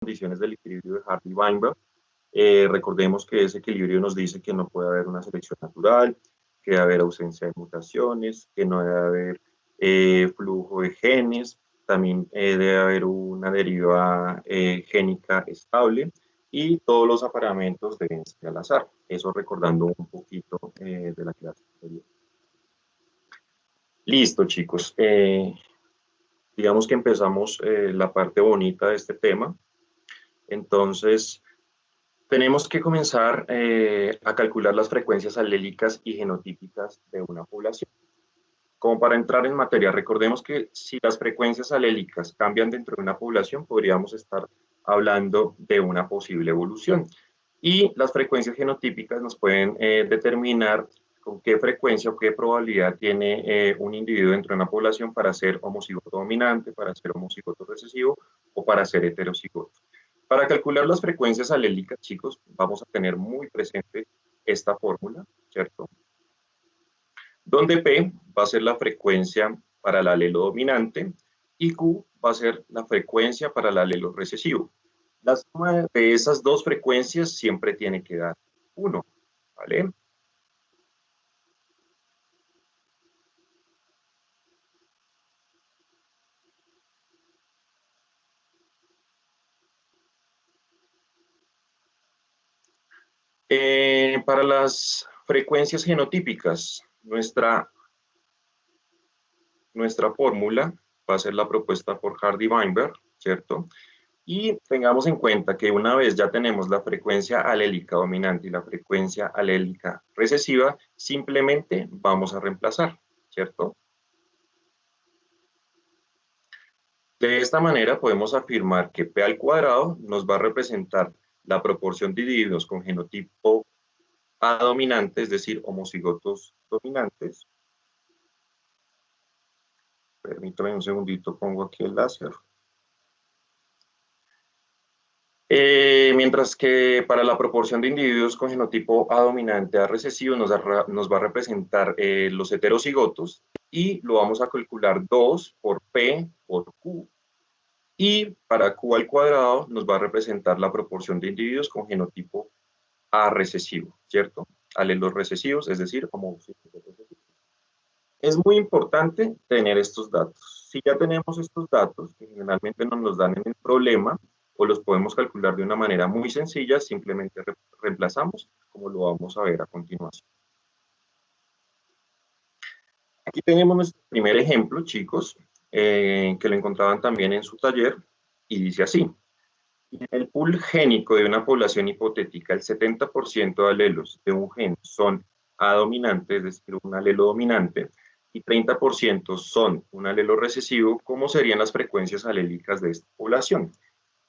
condiciones del equilibrio de Hardy-Weinberg. Recordemos que ese equilibrio nos dice que no puede haber una selección natural, que debe haber ausencia de mutaciones, que no debe haber flujo de genes, también debe haber una deriva génica estable y todos los aparamentos deben ser al azar. Eso recordando un poquito de la clase anterior. Listo, chicos. Digamos que empezamos la parte bonita de este tema. Entonces, tenemos que comenzar a calcular las frecuencias alélicas y genotípicas de una población. Como para entrar en materia, recordemos que si las frecuencias alélicas cambian dentro de una población, podríamos estar hablando de una posible evolución. Y las frecuencias genotípicas nos pueden determinar con qué frecuencia o qué probabilidad tiene un individuo dentro de una población para ser homocigoto dominante, para ser homocigoto recesivo o para ser heterocigoto. Para calcular las frecuencias alélicas, chicos, vamos a tener muy presente esta fórmula, ¿cierto? Donde P va a ser la frecuencia para el alelo dominante y Q va a ser la frecuencia para el alelo recesivo. La suma de esas dos frecuencias siempre tiene que dar 1, ¿vale? Para las frecuencias genotípicas, nuestra fórmula va a ser la propuesta por Hardy-Weinberg, ¿cierto? Y tengamos en cuenta que una vez ya tenemos la frecuencia alélica dominante y la frecuencia alélica recesiva, simplemente vamos a reemplazar, ¿cierto? De esta manera podemos afirmar que P al cuadrado nos va a representar la proporción de individuos con genotipo A dominante, es decir, homocigotos dominantes. Permítame un segundito, pongo aquí el láser. Mientras que para la proporción de individuos con genotipo A dominante A recesivo nos va a representar los heterocigotos y lo vamos a calcular 2 por P por Q. Y para Q al cuadrado nos va a representar la proporción de individuos con genotipo A recesivo, ¿cierto? Alelos recesivos, es decir, homocigos recesivos. Es muy importante tener estos datos. Si ya tenemos estos datos, que generalmente nos los dan en el problema, o los podemos calcular de una manera muy sencilla, simplemente reemplazamos, como lo vamos a ver a continuación. Aquí tenemos nuestro primer ejemplo, chicos, que lo encontraban también en su taller, y dice así. En el pool génico de una población hipotética, el 70% de alelos de un gen son A dominante, es decir, un alelo dominante, y 30% son un alelo recesivo. ¿Cómo serían las frecuencias alélicas de esta población?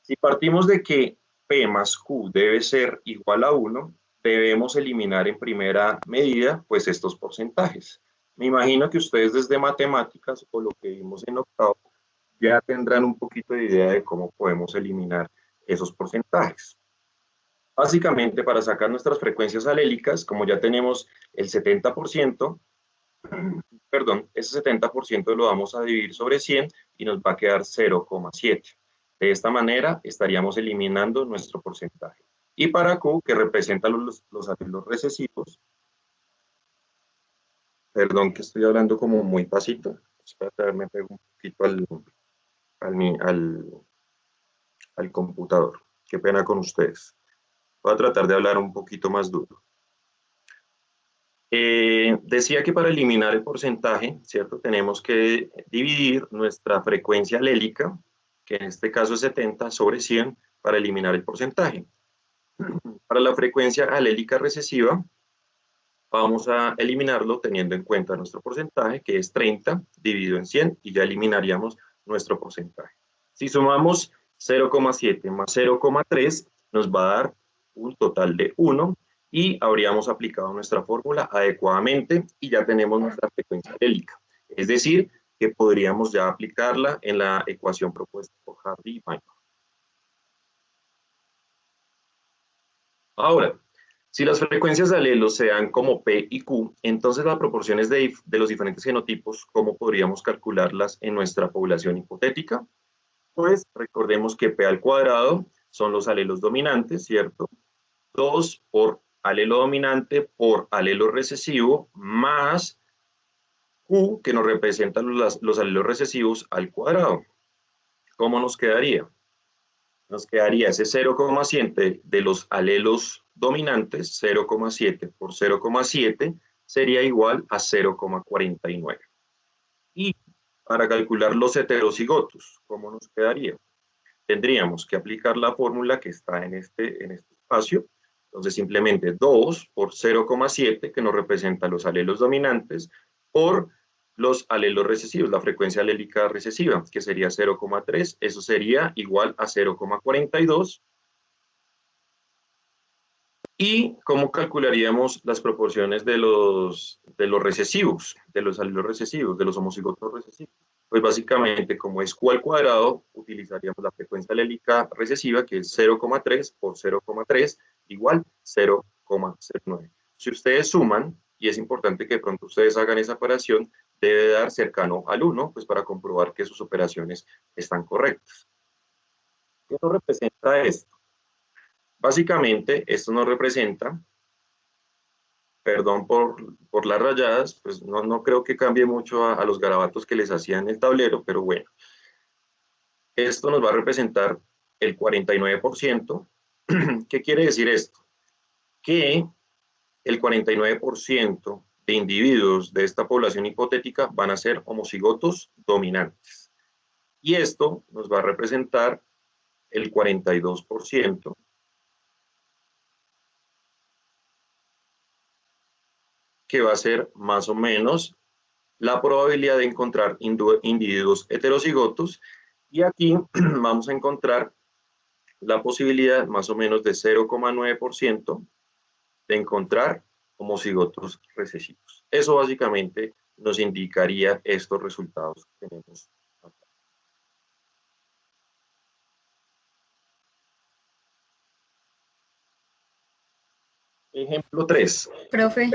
Si partimos de que P más Q debe ser igual a 1, debemos eliminar en primera medida pues estos porcentajes. Me imagino que ustedes desde matemáticas o lo que vimos en octavo ya tendrán un poquito de idea de cómo podemos eliminar esos porcentajes. Básicamente, para sacar nuestras frecuencias alélicas, como ya tenemos el 70%, perdón, ese 70% lo vamos a dividir sobre 100 y nos va a quedar 0,7. De esta manera estaríamos eliminando nuestro porcentaje. Y para Q, que representa los alelos recesivos, perdón que estoy hablando como muy pasito, espérate, me pego un poquito al computador. Qué pena con ustedes. Voy a tratar de hablar un poquito más duro. Decía que para eliminar el porcentaje, ¿cierto? Tenemos que dividir nuestra frecuencia alélica, que en este caso es 70 sobre 100, para eliminar el porcentaje. Para la frecuencia alélica recesiva, vamos a eliminarlo teniendo en cuenta nuestro porcentaje, que es 30 dividido en 100, y ya eliminaríamos nuestro porcentaje. Si sumamos 0,7 más 0,3, nos va a dar un total de 1, y habríamos aplicado nuestra fórmula adecuadamente y ya tenemos nuestra frecuencia alélica. Es decir, que podríamos ya aplicarla en la ecuación propuesta por Hardy y Weinberg. Ahora, si las frecuencias de alelos se dan como P y Q, entonces las proporciones de los diferentes genotipos, ¿cómo podríamos calcularlas en nuestra población hipotética? Pues recordemos que P al cuadrado son los alelos dominantes, ¿cierto? 2 por alelo dominante por alelo recesivo más Q, que nos representan los alelos recesivos al cuadrado. ¿Cómo nos quedaría? Nos quedaría ese 0,7 de los alelos dominantes, 0,7 por 0,7 sería igual a 0,49. Y para calcular los heterocigotos, ¿cómo nos quedaría? Tendríamos que aplicar la fórmula que está en este espacio. Entonces, simplemente 2 por 0,7, que nos representa los alelos dominantes, por los alelos recesivos, la frecuencia alélica recesiva, que sería 0,3. Eso sería igual a 0,42. ¿Y cómo calcularíamos las proporciones de los recesivos, de los alelos recesivos, de los homocigotos recesivos? Pues básicamente, como es Q al cuadrado, utilizaríamos la frecuencia alélica recesiva, que es 0,3 por 0,3 igual 0,09. Si ustedes suman, y es importante que de pronto ustedes hagan esa operación, debe dar cercano al 1, pues para comprobar que sus operaciones están correctas. ¿Qué nos representa esto? Básicamente, esto nos representa, perdón por las rayadas, pues no creo que cambie mucho a los garabatos que les hacía en el tablero, pero bueno. Esto nos va a representar el 49%. ¿Qué quiere decir esto? Que el 49% de individuos de esta población hipotética van a ser homocigotos dominantes. Y esto nos va a representar el 42% que va a ser más o menos la probabilidad de encontrar individuos heterocigotos, y aquí vamos a encontrar la posibilidad más o menos de 0,9% de encontrar homocigotos recesivos. Eso básicamente nos indicaría estos resultados que tenemos acá. Ejemplo 3. Profe.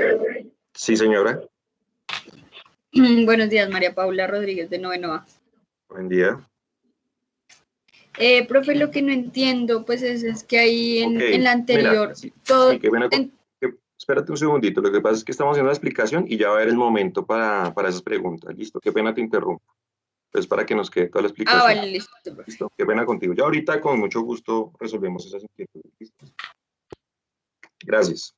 Sí, señora. Buenos días, María Paula Rodríguez de Noveno A. Buen día. Profe, lo que no entiendo, pues es que ahí en la anterior, mira, sí, qué pena espérate un segundito, lo que pasa es que estamos haciendo la explicación y ya va a haber el momento para esas preguntas. Listo, qué pena te interrumpo. Pues para que nos quede toda la explicación. Vale, listo, profe. Listo, qué pena contigo. Ya ahorita con mucho gusto resolvemos esas inquietudes. ¿Listo? Gracias.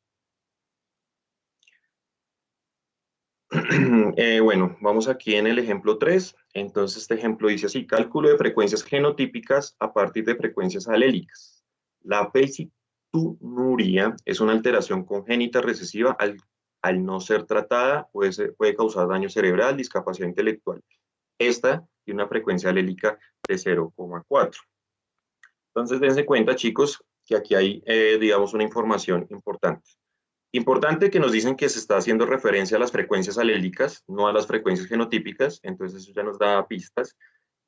Bueno, vamos aquí en el ejemplo 3. Entonces, este ejemplo dice así: cálculo de frecuencias genotípicas a partir de frecuencias alélicas. La felicitunuria es una alteración congénita recesiva al no ser tratada, puede causar daño cerebral, discapacidad intelectual. Esta tiene una frecuencia alélica de 0,4. Entonces, dense cuenta, chicos, que aquí hay, digamos, una información importante. Importante que nos dicen que se está haciendo referencia a las frecuencias alélicas, no a las frecuencias genotípicas, entonces eso ya nos da pistas.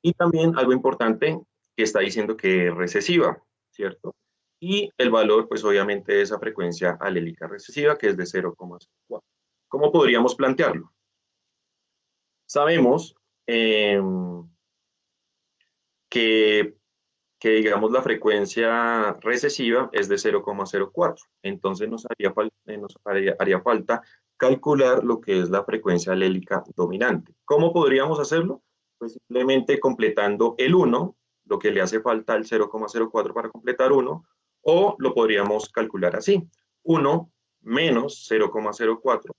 Y también algo importante que está diciendo que es recesiva, ¿cierto? Y el valor, pues obviamente, de esa frecuencia alélica recesiva, que es de 0,4. ¿Cómo podríamos plantearlo? Sabemos que digamos la frecuencia recesiva es de 0,04. Entonces nos haría falta calcular lo que es la frecuencia alélica dominante. ¿Cómo podríamos hacerlo? Pues simplemente completando el 1, lo que le hace falta al 0,04 para completar 1, o lo podríamos calcular así: 1 menos 0,04,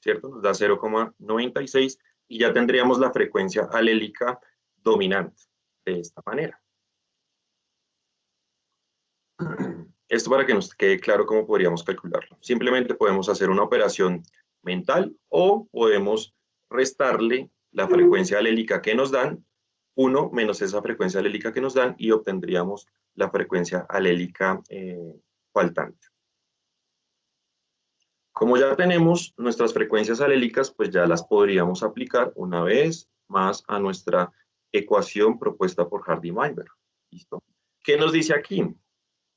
¿cierto? Nos da 0,96 y ya tendríamos la frecuencia alélica dominante de esta manera. Esto para que nos quede claro cómo podríamos calcularlo. Simplemente podemos hacer una operación mental o podemos restarle la frecuencia alélica que nos dan, 1 menos esa frecuencia alélica que nos dan, y obtendríamos la frecuencia alélica faltante. Como ya tenemos nuestras frecuencias alélicas, pues ya las podríamos aplicar una vez más a nuestra ecuación propuesta por Hardy-Weinberg. ¿Listo? ¿Qué nos dice aquí?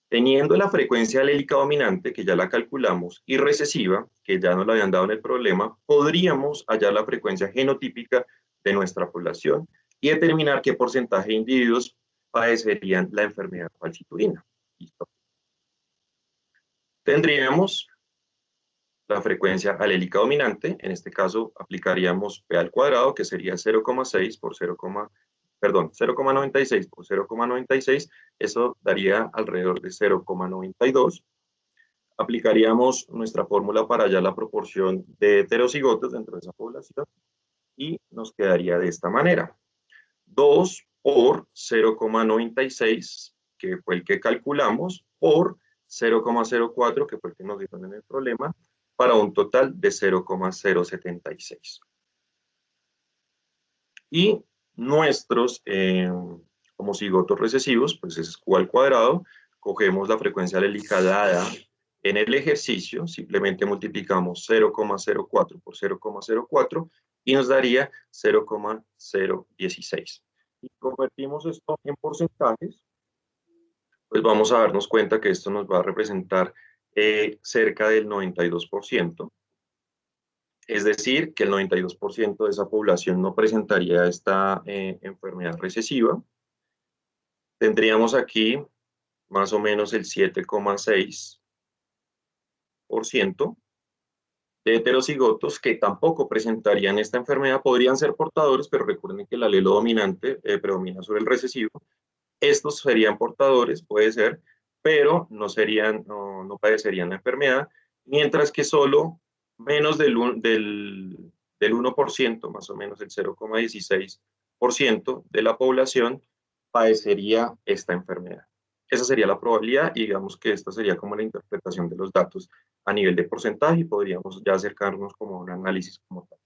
Teniendo la frecuencia alélica dominante, que ya la calculamos, y recesiva, que ya nos la habían dado en el problema, podríamos hallar la frecuencia genotípica de nuestra población y determinar qué porcentaje de individuos padecerían la enfermedad falciturina. ¿Listo? Tendríamos la frecuencia alélica dominante. En este caso aplicaríamos P al cuadrado, que sería 0,6 por 0,96 por 0,96. Eso daría alrededor de 0,92. Aplicaríamos nuestra fórmula para hallar la proporción de heterocigotos dentro de esa población y nos quedaría de esta manera. 2 por 0,96, que fue el que calculamos, por 0,04, que fue el que nos dieron en el problema, para un total de 0,076. Y nuestros homocigotos recesivos, pues es Q al cuadrado. Cogemos la frecuencia alélica dada en el ejercicio, simplemente multiplicamos 0,04 por 0,04 y nos daría 0,016. Y convertimos esto en porcentajes, pues vamos a darnos cuenta que esto nos va a representar cerca del 92%. Es decir, que el 92% de esa población no presentaría esta enfermedad recesiva. Tendríamos aquí más o menos el 7,6% de heterocigotos que tampoco presentarían esta enfermedad. Podrían ser portadores, pero recuerden que el alelo dominante predomina sobre el recesivo. Estos serían portadores, puede ser, pero no padecerían la enfermedad, mientras que solo menos del 1%, más o menos el 0,16% de la población padecería esta enfermedad. Esa sería la probabilidad y digamos que esta sería como la interpretación de los datos a nivel de porcentaje y podríamos ya acercarnos como a un análisis como tal.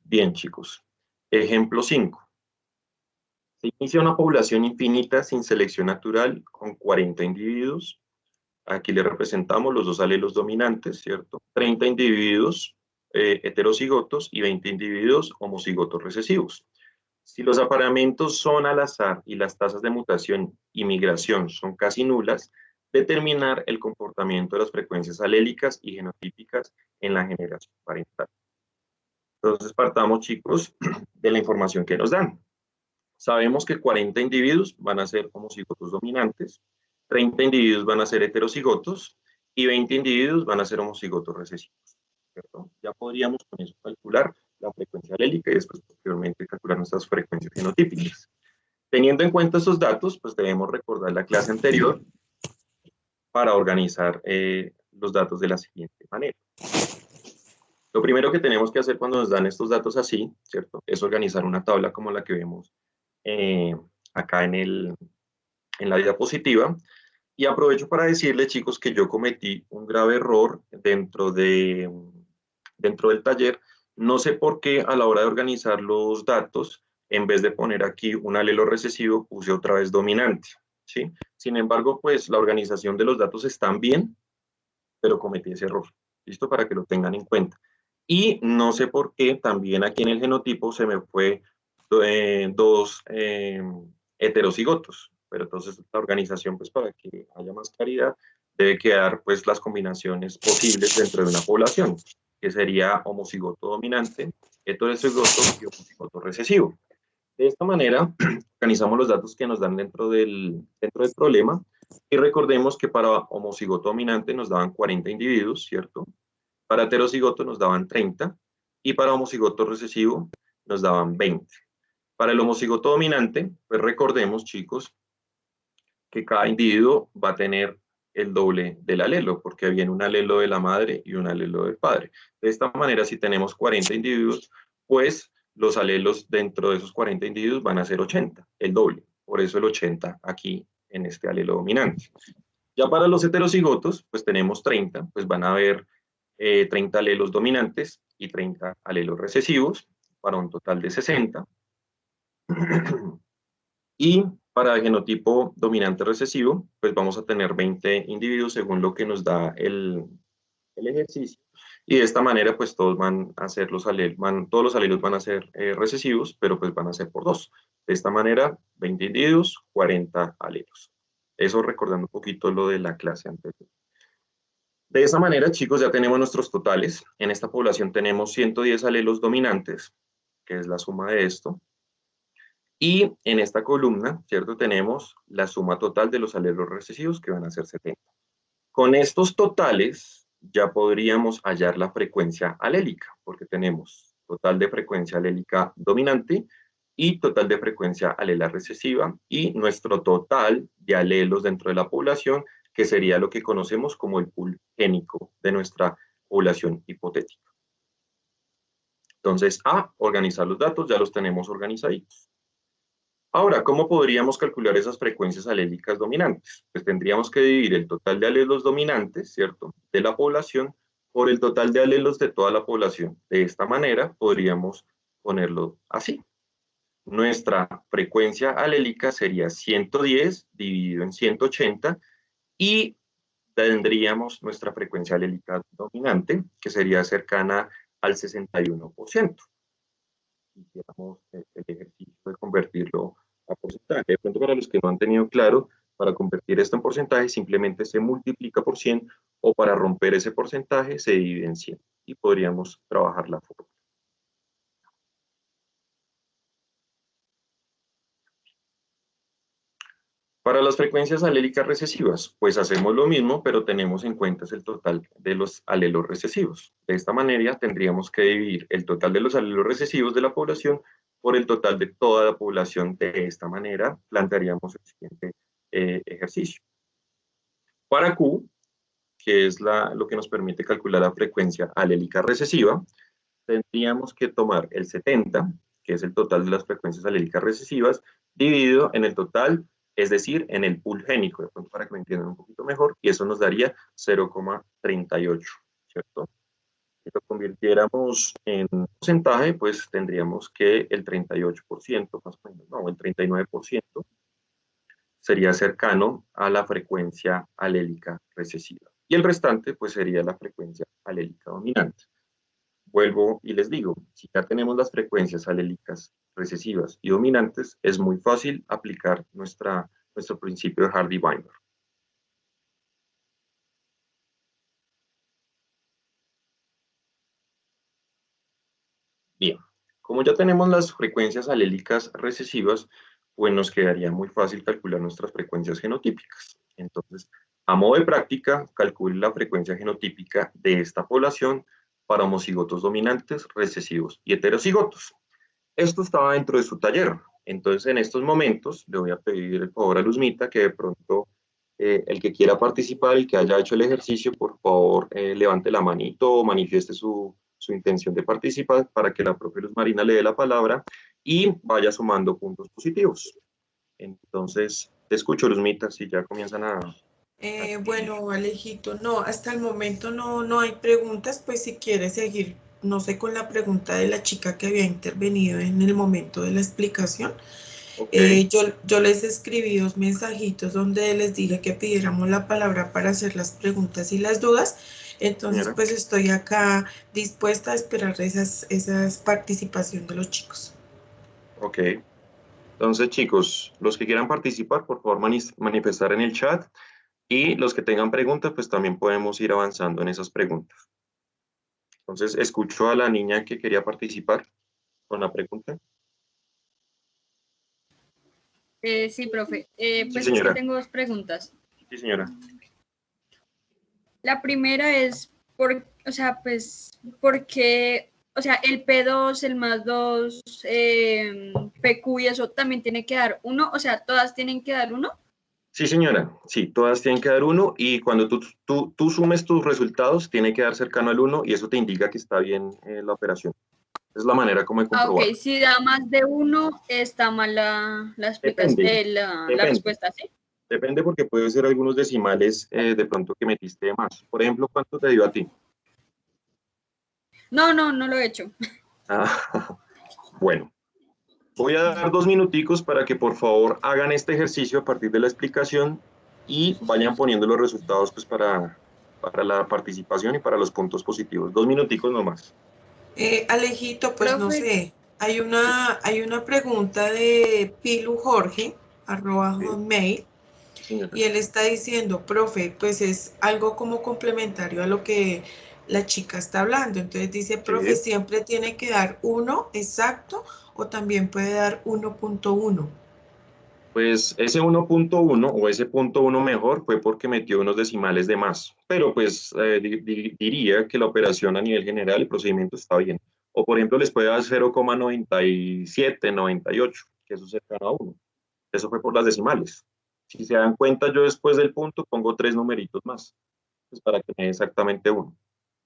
Bien, chicos. Ejemplo 5. Se inicia una población infinita sin selección natural con 40 individuos. Aquí le representamos los dos alelos dominantes, ¿cierto? 30 individuos heterocigotos y 20 individuos homocigotos recesivos. Si los apareamientos son al azar y las tasas de mutación y migración son casi nulas, determinar el comportamiento de las frecuencias alélicas y genotípicas en la generación parental. Entonces partamos, chicos, de la información que nos dan. Sabemos que 40 individuos van a ser homocigotos dominantes, 30 individuos van a ser heterocigotos y 20 individuos van a ser homocigotos recesivos, ¿cierto? Ya podríamos con eso calcular la frecuencia alélica y después posteriormente calcular nuestras frecuencias genotípicas. Teniendo en cuenta esos datos, pues debemos recordar la clase anterior para organizar los datos de la siguiente manera. Lo primero que tenemos que hacer cuando nos dan estos datos así, ¿cierto? Es organizar una tabla como la que vemos acá en la diapositiva. Y aprovecho para decirles, chicos, que yo cometí un grave error dentro del taller. No sé por qué a la hora de organizar los datos, en vez de poner aquí un alelo recesivo, puse otra vez dominante, ¿sí? Sin embargo, pues la organización de los datos están bien, pero cometí ese error. ¿Listo? Para que lo tengan en cuenta. Y no sé por qué también aquí en el genotipo se me fue dos heterocigotos. Pero entonces la organización, pues para que haya más claridad, debe quedar pues las combinaciones posibles dentro de una población, que sería homocigoto dominante, heterocigoto y homocigoto recesivo. De esta manera, organizamos los datos que nos dan dentro del problema y recordemos que para homocigoto dominante nos daban 40 individuos, ¿cierto? Para heterocigoto nos daban 30 y para homocigoto recesivo nos daban 20. Para el homocigoto dominante, pues recordemos, chicos, que cada individuo va a tener el doble del alelo, porque viene un alelo de la madre y un alelo del padre. De esta manera, si tenemos 40 individuos, pues los alelos dentro de esos 40 individuos van a ser 80, el doble. Por eso el 80 aquí en este alelo dominante. Ya para los heterocigotos, pues tenemos 30, pues van a haber 30 alelos dominantes y 30 alelos recesivos, para un total de 60. Y para el genotipo dominante recesivo, pues vamos a tener 20 individuos según lo que nos da el ejercicio. Y de esta manera, pues todos van a ser todos los alelos van a ser recesivos, pero pues van a ser por 2. De esta manera, 20 individuos, 40 alelos. Eso recordando un poquito lo de la clase anterior. De esa manera, chicos, ya tenemos nuestros totales. En esta población tenemos 110 alelos dominantes, que es la suma de esto. Y en esta columna, ¿cierto? Tenemos la suma total de los alelos recesivos, que van a ser 70. Con estos totales ya podríamos hallar la frecuencia alélica, porque tenemos total de frecuencia alélica dominante y total de frecuencia alela recesiva, y nuestro total de alelos dentro de la población, que sería lo que conocemos como el pool génico de nuestra población hipotética. Entonces, organizar los datos, ya los tenemos organizaditos. Ahora, ¿cómo podríamos calcular esas frecuencias alélicas dominantes? Pues tendríamos que dividir el total de alelos dominantes, ¿cierto?, de la población por el total de alelos de toda la población. De esta manera podríamos ponerlo así. Nuestra frecuencia alélica sería 110 dividido en 180 y tendríamos nuestra frecuencia alélica dominante, que sería cercana al 61%. Hiciéramos el ejercicio de convertirlo a porcentaje. De pronto, para los que no han tenido claro, para convertir esto en porcentaje simplemente se multiplica por 100, o para romper ese porcentaje se divide en 100 y podríamos trabajar la fórmula. Para las frecuencias alélicas recesivas, pues hacemos lo mismo, pero tenemos en cuenta el total de los alelos recesivos. De esta manera tendríamos que dividir el total de los alelos recesivos de la población por el total de toda la población. De esta manera plantearíamos el siguiente ejercicio. Para Q, que es lo que nos permite calcular la frecuencia alélica recesiva, tendríamos que tomar el 70, que es el total de las frecuencias alélicas recesivas, dividido en el total, es decir, en el pool génico, de pronto para que me entiendan un poquito mejor, y eso nos daría 0,38, ¿cierto? Si lo convirtiéramos en porcentaje, pues tendríamos que el 38%, más o menos, no, el 39%, sería cercano a la frecuencia alélica recesiva. Y el restante, pues sería la frecuencia alélica dominante. Vuelvo y les digo, si ya tenemos las frecuencias alélicas recesivas y dominantes, es muy fácil aplicar nuestro principio de Hardy-Weinberg. Bien, como ya tenemos las frecuencias alélicas recesivas, pues nos quedaría muy fácil calcular nuestras frecuencias genotípicas. Entonces, a modo de práctica, calcule la frecuencia genotípica de esta población para homocigotos dominantes, recesivos y heterocigotos. Esto estaba dentro de su taller. Entonces, en estos momentos, le voy a pedir el favor a Luzmita que de pronto el que quiera participar y que haya hecho el ejercicio, por favor, levante la manito o manifieste su intención de participar para que la profe Luz Marina le dé la palabra y vaya sumando puntos positivos. Entonces, te escucho, Luzmita, si ya comienzan a... Bueno, Alejito, no, hasta el momento no hay preguntas, pues si quieres seguir, no sé, con la pregunta de la chica que había intervenido en el momento de la explicación. Okay. Yo les escribí 2 mensajitos donde les dije que pidiéramos la palabra para hacer las preguntas y las dudas. Entonces, Señora. pues estoy acá dispuesta a esperar esas participación de los chicos. Ok. Entonces, chicos, los que quieran participar, por favor, manifestar en el chat. Y los que tengan preguntas, pues también podemos ir avanzando en esas preguntas. Entonces, escucho a la niña que quería participar con la pregunta. Sí, profe. Sí, Pues es que señora. tengo 2 preguntas. Sí, señora. La primera es, pues, porque, el P2, el más 2, PQ y eso también tiene que dar 1, o sea, todas tienen que dar 1. Sí, señora. Sí, todas tienen que dar 1 y cuando tú sumes tus resultados, tiene que dar cercano al 1 y eso te indica que está bien la operación. Es la manera como de comprobar. Ok, si da más de 1, está mal la Depende. la respuesta, ¿sí? Depende porque puede ser algunos decimales de pronto que metiste de más. Por ejemplo, ¿cuánto te dio a ti? No lo he hecho. Bueno, voy a dar 2 minuticos para que por favor hagan este ejercicio a partir de la explicación y vayan poniendo los resultados pues, para la participación y para los puntos positivos. 2 minuticos nomás. Alejito, pues no Profe. sé, hay una pregunta de Pilu Jorge, @hotmail, Sí, señora. y él está diciendo, profe, pues es algo como complementario a lo que la chica está hablando. Entonces dice, profe, Sí. ¿siempre tiene que dar 1 exacto o también puede dar 1.1? Pues ese 1.1 o ese punto 1 mejor fue porque metió unos decimales de más, pero pues diría que la operación a nivel general, el procedimiento está bien. O por ejemplo les puede dar 0,97, 98, que eso es cercano a 1. Eso fue por las decimales. Si se dan cuenta, yo después del punto pongo 3 numeritos más, pues para que me dé exactamente 1,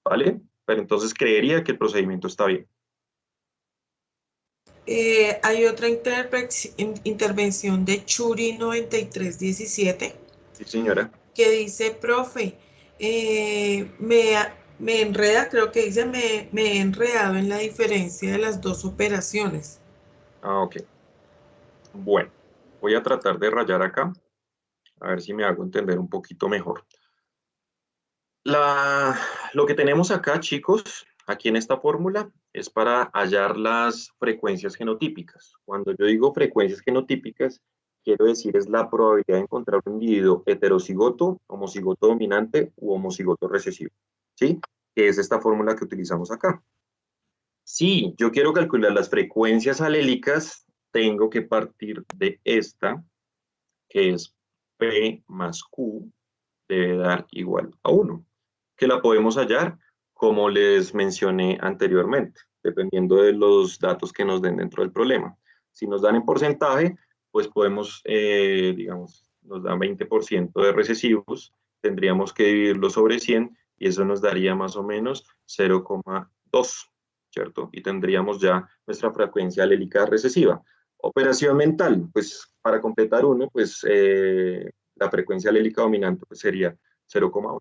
¿vale? Pero entonces creería que el procedimiento está bien. Hay otra intervención de Churi 9317 Sí, señora. que dice, profe, me enreda, creo que dice, me he enredado en la diferencia de las dos operaciones. Ah, ok. Bueno, voy a tratar de rayar acá, a ver si me hago entender un poquito mejor. Lo que tenemos acá, chicos, aquí en esta fórmula, es para hallar las frecuencias genotípicas. Cuando yo digo frecuencias genotípicas, quiero decir es la probabilidad de encontrar un individuo heterocigoto, homocigoto dominante u homocigoto recesivo. ¿Sí? Que es esta fórmula que utilizamos acá. Si yo quiero calcular las frecuencias alélicas, tengo que partir de esta, que es P más Q, debe dar igual a 1, que la podemos hallar como les mencioné anteriormente, dependiendo de los datos que nos den dentro del problema. Si nos dan en porcentaje, pues podemos, digamos, nos dan 20% de recesivos, tendríamos que dividirlo sobre 100 y eso nos daría más o menos 0,2, ¿cierto? Y tendríamos ya nuestra frecuencia alélica recesiva. Operación mental, pues para completar uno, pues la frecuencia alélica dominante pues, sería 0,8,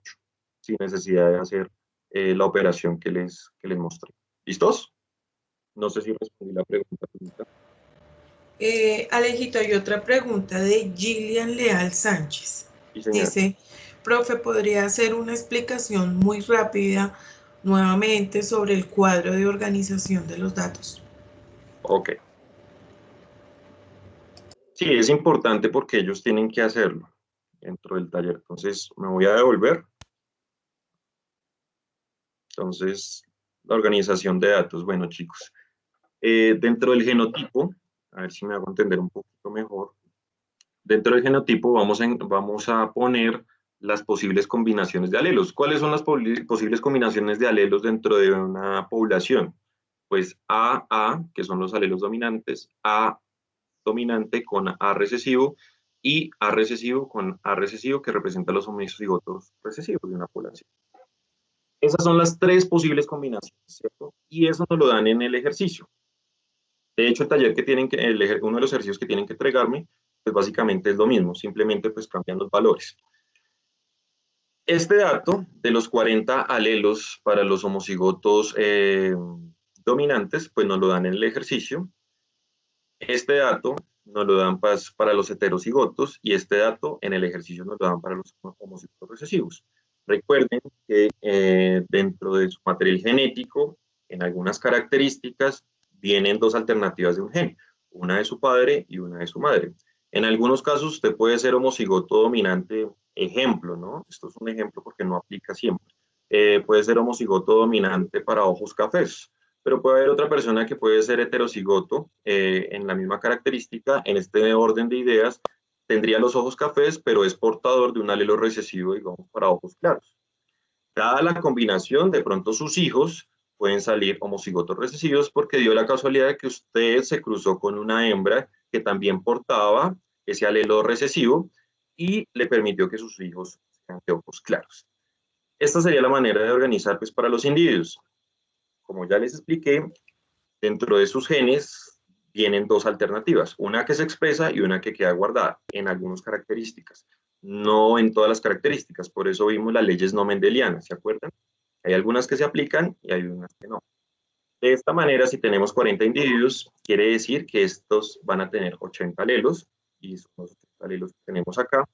sin necesidad de hacer la operación que les mostré. ¿Listos? No sé si respondí la pregunta. Alejito, hay otra pregunta de Gillian Leal Sánchez. Sí, señor. Dice, profe, ¿podría hacer una explicación muy rápida nuevamente sobre el cuadro de organización de los datos? Ok. Sí, es importante porque ellos tienen que hacerlo dentro del taller. Entonces, me voy a devolver. Entonces, la organización de datos. Bueno, chicos, dentro del genotipo, a ver si me hago entender un poquito mejor. Dentro del genotipo vamos a poner las posibles combinaciones de alelos. ¿Cuáles son las posibles combinaciones de alelos dentro de una población? Pues AA, que son los alelos dominantes, A dominante con A recesivo y A recesivo con A recesivo, que representa los homocigotos recesivos de una población. Esas son las tres posibles combinaciones, ¿cierto? Y eso nos lo dan en el ejercicio. De hecho, el taller que tienen uno de los ejercicios que tienen que entregarme, pues básicamente es lo mismo, simplemente pues cambian los valores. Este dato de los 40 alelos para los homocigotos dominantes, pues nos lo dan en el ejercicio. Este dato nos lo dan para los heterocigotos y este dato en el ejercicio nos lo dan para los homocigotos recesivos. Recuerden que dentro de su material genético, en algunas características, vienen dos alternativas de un gen, una de su padre y una de su madre. En algunos casos usted puede ser homocigoto dominante, ejemplo, ¿no? Esto es un ejemplo porque no aplica siempre. Puede ser homocigoto dominante para ojos cafés, pero puede haber otra persona que puede ser heterocigoto en la misma característica, en este orden de ideas, tendría los ojos cafés, pero es portador de un alelo recesivo, digamos, para ojos claros. Dada la combinación, de pronto sus hijos pueden salir homocigotos recesivos porque dio la casualidad de que usted se cruzó con una hembra que también portaba ese alelo recesivo y le permitió que sus hijos sean de ojos claros. Esta sería la manera de organizar pues, para los individuos. Como ya les expliqué, dentro de sus genes vienen dos alternativas, una que se expresa y una que queda guardada en algunas características, no en todas las características, por eso vimos las leyes no mendelianas, ¿se acuerdan? Hay algunas que se aplican y hay unas que no. De esta manera, si tenemos 40 individuos, quiere decir que estos van a tener 80 alelos, y son los 80 alelos que tenemos acá.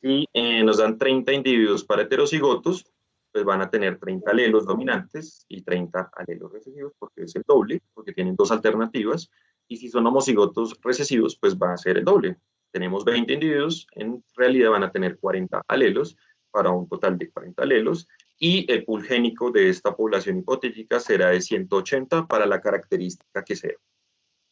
Si nos dan 30 individuos para heterocigotos, pues van a tener 30 alelos dominantes y 30 alelos recesivos, porque es el doble, porque tienen dos alternativas. Y si son homocigotos recesivos, pues va a ser el doble. Tenemos 20 individuos, en realidad van a tener 40 alelos para un total de 40 alelos, y el pool génico de esta población hipotética será de 180 para la característica que sea.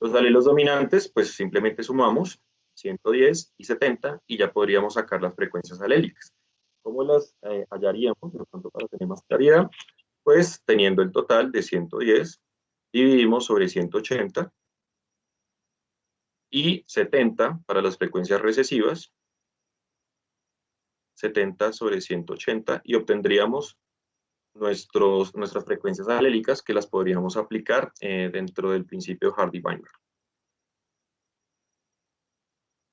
Los alelos dominantes, pues simplemente sumamos 110 y 70 y ya podríamos sacar las frecuencias alélicas. ¿Cómo las hallaríamos? De pronto, para tener más claridad, pues teniendo el total de 110, dividimos sobre 180 y 70 para las frecuencias recesivas, 70 sobre 180, y obtendríamos nuestras frecuencias alélicas, que las podríamos aplicar dentro del principio Hardy-Weinberg.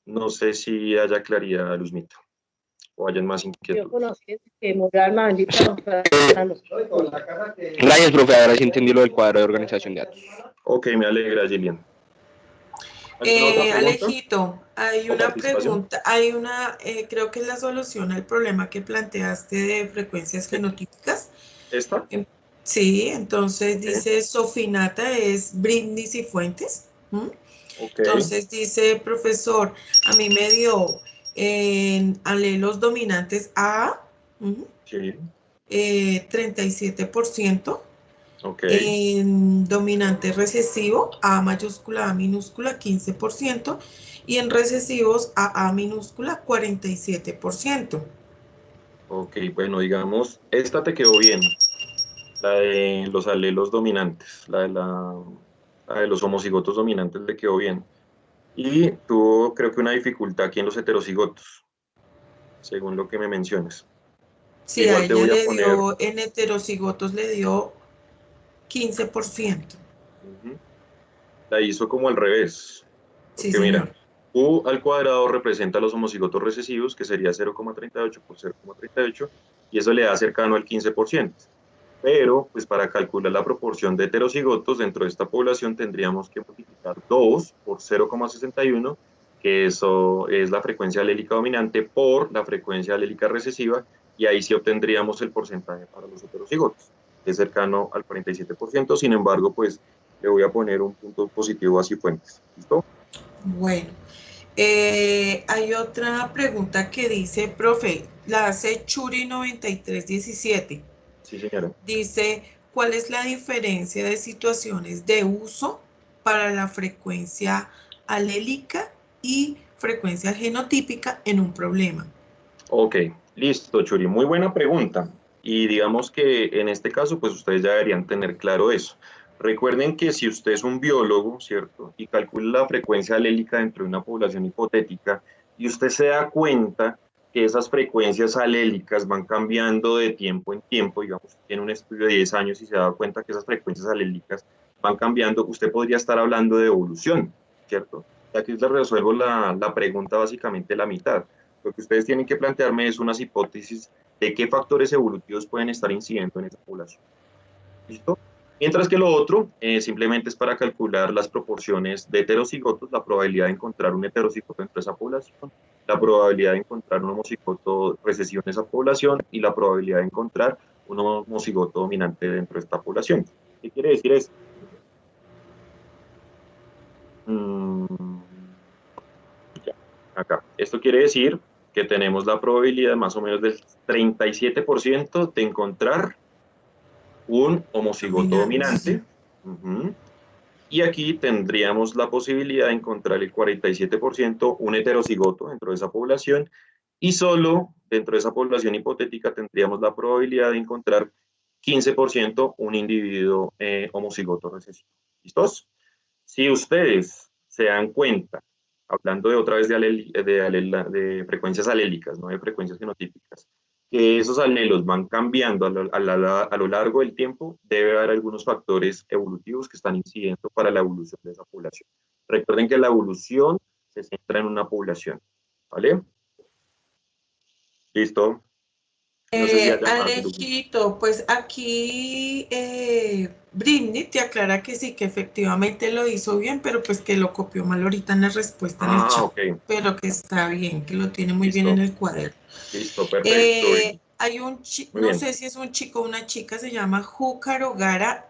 No sé si haya claridad, Luzmita, o hayan más inquietudes. Gracias, profe. Ahora sí entendí lo del cuadro de organización de datos. Ok, me alegra, Gillian. ¿Alguna otra pregunta? Alejito, hay una pregunta, creo que es la solución al problema que planteaste de frecuencias genotípicas. ¿Esta? Sí, entonces dice Sofinata es Brindis y Fuentes. Okay. Entonces dice, profesor, a mí me dio en alelos dominantes A, sí. 37%. Okay. En dominante recesivo, A mayúscula, A minúscula, 15%. Y en recesivos, A minúscula, 47%. Ok, bueno, digamos, esta te quedó bien, la de los alelos dominantes, la de los homocigotos dominantes te quedó bien. Y tuvo, creo que, una dificultad aquí en los heterocigotos, según lo que me mencionas. Sí, Igual a te ella voy a le poner... dio, en heterocigotos le dio 15%. La hizo como al revés, Sí, porque mira, señor. U al cuadrado representa los homocigotos recesivos, que sería 0,38 por 0,38, y eso le da cercano al 15%. Pero, pues para calcular la proporción de heterocigotos dentro de esta población tendríamos que multiplicar 2 por 0,61, que eso es la frecuencia alélica dominante por la frecuencia alélica recesiva, y ahí sí obtendríamos el porcentaje para los heterocigotos, que es cercano al 47%. Sin embargo, pues le voy a poner un punto positivo a Cifuentes. ¿Listo? Bueno, hay otra pregunta que dice, profe, la hace Churi 9317. Sí, señora. Dice, ¿cuál es la diferencia de situaciones de uso para la frecuencia alélica y frecuencia genotípica en un problema? Ok, listo, Churi. Muy buena pregunta. Y digamos que en este caso, pues ustedes ya deberían tener claro eso. Recuerden que si usted es un biólogo, ¿cierto? Y calcula la frecuencia alélica dentro de una población hipotética, y usted se da cuenta que esas frecuencias alélicas van cambiando de tiempo en tiempo, digamos, tiene un estudio de 10 años y se da cuenta que esas frecuencias alélicas van cambiando, usted podría estar hablando de evolución, ¿cierto? Aquí les resuelvo la pregunta básicamente la mitad. Lo que ustedes tienen que plantearme es unas hipótesis de qué factores evolutivos pueden estar incidiendo en esa población. ¿Listo? Mientras que lo otro simplemente es para calcular las proporciones de heterocigotos, la probabilidad de encontrar un heterocigoto dentro de esa población, la probabilidad de encontrar un homocigoto recesivo en esa población y la probabilidad de encontrar un homocigoto dominante dentro de esta población. ¿Qué quiere decir esto? Ya, acá. Esto quiere decir que tenemos la probabilidad más o menos del 37% de encontrar un homocigoto dominante. Y aquí tendríamos la posibilidad de encontrar el 47% un heterocigoto dentro de esa población, y solo dentro de esa población hipotética tendríamos la probabilidad de encontrar 15% un individuo homocigoto recesivo. ¿Listos? Si ustedes se dan cuenta, hablando de otra vez de frecuencias alélicas, no de frecuencias genotípicas, que esos alelos van cambiando a lo largo del tiempo, debe haber algunos factores evolutivos que están incidiendo para la evolución de esa población. Recuerden que la evolución se centra en una población, ¿vale? ¿Listo? No sé si haya más. Alejito, pues aquí Britney te aclara que sí, que efectivamente lo hizo bien, pero pues que lo copió mal ahorita en la respuesta en el chat. Ok. Pero que está bien, que lo tiene muy Listo. bien en el cuaderno. Listo, perfecto. Hay un chico, no sé si es un chico o una chica, se llama Júcar Ogara,